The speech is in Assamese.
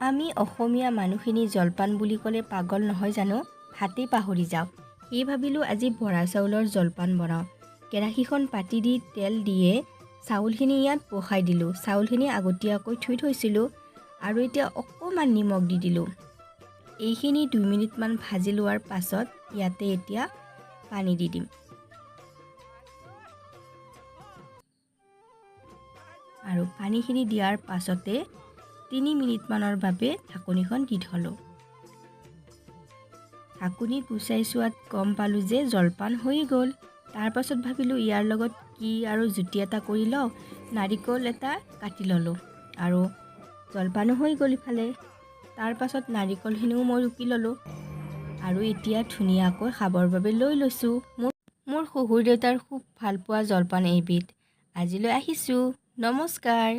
আমি অসমীয়া মানুহখিনি জলপান বুলি ক'লে পাগল নহয় জানো? ভাতেই পাহৰি যাওঁ। এই ভাবিলোঁ আজি বৰা চাউলৰ জলপান বনাওঁ। কেৰাহীখন পাতি দি তেল দিয়ে চাউলখিনি ইয়াত বহাই দিলোঁ। চাউলখিনি আগতীয়াকৈ থৈ থৈছিলোঁ আৰু এতিয়া অকণমান নিমখ দি দিলোঁ। এইখিনি 2 মিনিটমান ভাজি লোৱাৰ পাছত ইয়াতে এতিয়া পানী দি দিম। আৰু পানীখিনি দিয়াৰ পাছতে 3 মিনিটমানৰ বাবে ঢাকনিখন দি থলোঁ। ঢাকনি গুচাই চোৱাত গম পালোঁ যে জলপান হৈ গ'ল। তাৰ পাছত ভাবিলোঁ ইয়াৰ লগত কি আৰু জুতি এটা কৰি লওঁ। নাৰিকল এটা কাটি ল'লোঁ আৰু জলপানো হৈ গ'ল ইফালে। তাৰ পাছত নাৰিকলখিনিও মই ৰুকি ল'লোঁ আৰু এতিয়া ধুনীয়াকৈ খাবৰ বাবে লৈ লৈছোঁ। মোৰ শহুৰ দেউতাৰ খুব ভাল পোৱা জলপান এইবিধ। আজিলৈ আহিছোঁ। নমস্কাৰ।